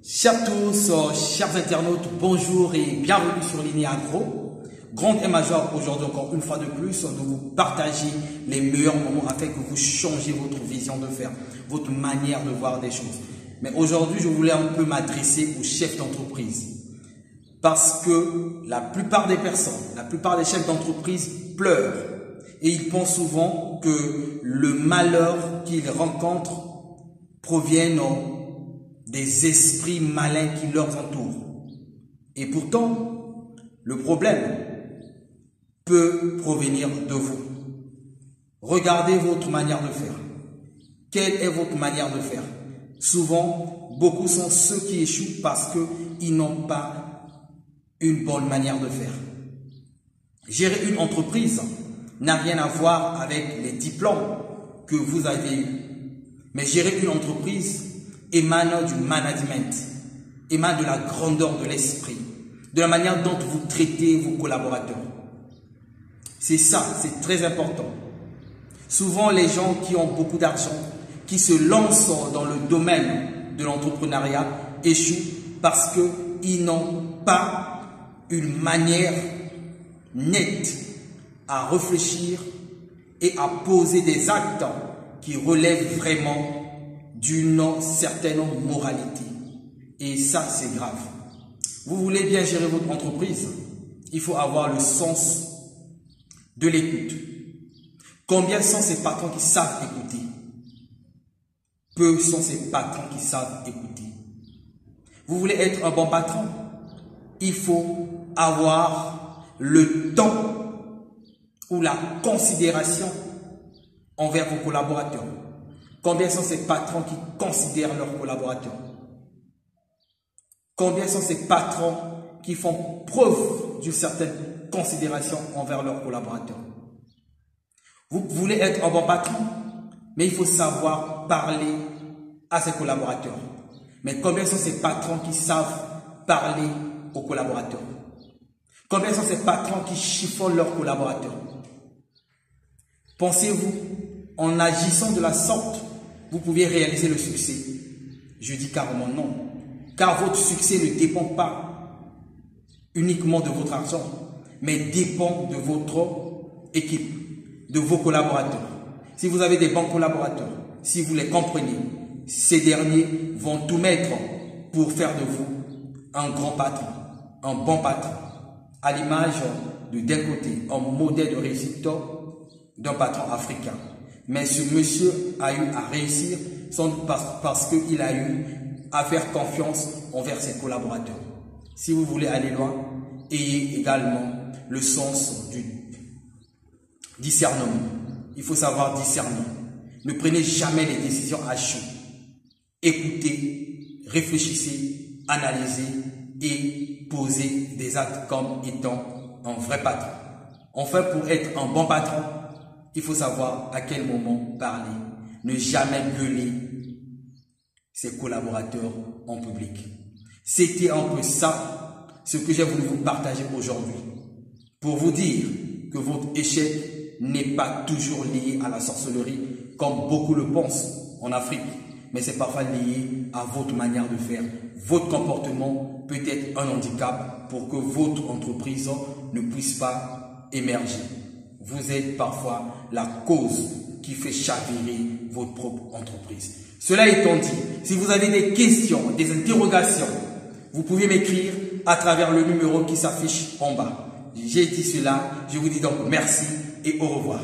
Chers tous, chers internautes, bonjour et bienvenue sur Ligne Agro. Grande et majeure aujourd'hui encore une fois de plus de vous partager les meilleurs moments afin que vous changiez votre vision de faire, votre manière de voir des choses. Mais aujourd'hui, je voulais un peu m'adresser aux chefs d'entreprise. Parce que la plupart des personnes, la plupart des chefs d'entreprise pleurent. Et ils pensent souvent que le malheur qu'ils rencontrent proviennent des esprits malins qui leur entourent. Et pourtant, le problème peut provenir de vous. Regardez votre manière de faire. Quelle est votre manière de faire? Souvent, beaucoup sont ceux qui échouent parce qu'ils n'ont pas une bonne manière de faire. Gérer une entreprise n'a rien à voir avec les diplômes que vous avez eus. Mais gérer une entreprise émane du management, émane de la grandeur de l'esprit, de la manière dont vous traitez vos collaborateurs. C'est ça, c'est très important. Souvent, les gens qui ont beaucoup d'argent, qui se lancent dans le domaine de l'entrepreneuriat, échouent parce qu'ils n'ont pas une manière nette à réfléchir et à poser des actes qui relèvent vraiment d'une certaine moralité. Et ça, c'est grave. Vous voulez bien gérer votre entreprise, il faut avoir le sens de l'écoute. Combien sont ces patrons qui savent écouter? Peu sont ces patrons qui savent écouter. Vous voulez être un bon patron? Il faut avoir le temps ou la considération envers vos collaborateurs. Combien sont ces patrons qui considèrent leurs collaborateurs? Combien sont ces patrons qui font preuve d'une certaine considération envers leurs collaborateurs? Vous voulez être un bon patron, mais il faut savoir parler à ses collaborateurs. Mais combien sont ces patrons qui savent parler aux collaborateurs? Combien sont ces patrons qui chiffonnent leurs collaborateurs? Pensez-vous, en agissant de la sorte, vous pouvez réaliser le succès? Je dis carrément non. Car votre succès ne dépend pas uniquement de votre argent, mais dépend de votre équipe, de vos collaborateurs. Si vous avez des bons collaborateurs, si vous les comprenez, ces derniers vont tout mettre pour faire de vous un grand patron, un bon patron, à l'image de d'un côté, un modèle de réussite d'un patron africain. Mais ce monsieur a eu à réussir sans doute parce qu'il a eu à faire confiance envers ses collaborateurs. Si vous voulez aller loin, ayez également le sens du discernement. Il faut savoir discerner. Ne prenez jamais les décisions à chaud. Écoutez, réfléchissez, analysez et posez des actes comme étant un vrai patron. Enfin, pour être un bon patron, il faut savoir à quel moment parler. Ne jamais gueuler ses collaborateurs en public. C'était un peu ça, ce que j'ai voulu vous partager aujourd'hui. Pour vous dire que votre échec n'est pas toujours lié à la sorcellerie, comme beaucoup le pensent en Afrique. Mais c'est parfois lié à votre manière de faire. Votre comportement peut être un handicap pour que votre entreprise ne puisse pas émerger. Vous êtes parfois la cause qui fait chavirer votre propre entreprise. Cela étant dit, si vous avez des questions, des interrogations, vous pouvez m'écrire à travers le numéro qui s'affiche en bas. J'ai dit cela, je vous dis donc merci et au revoir.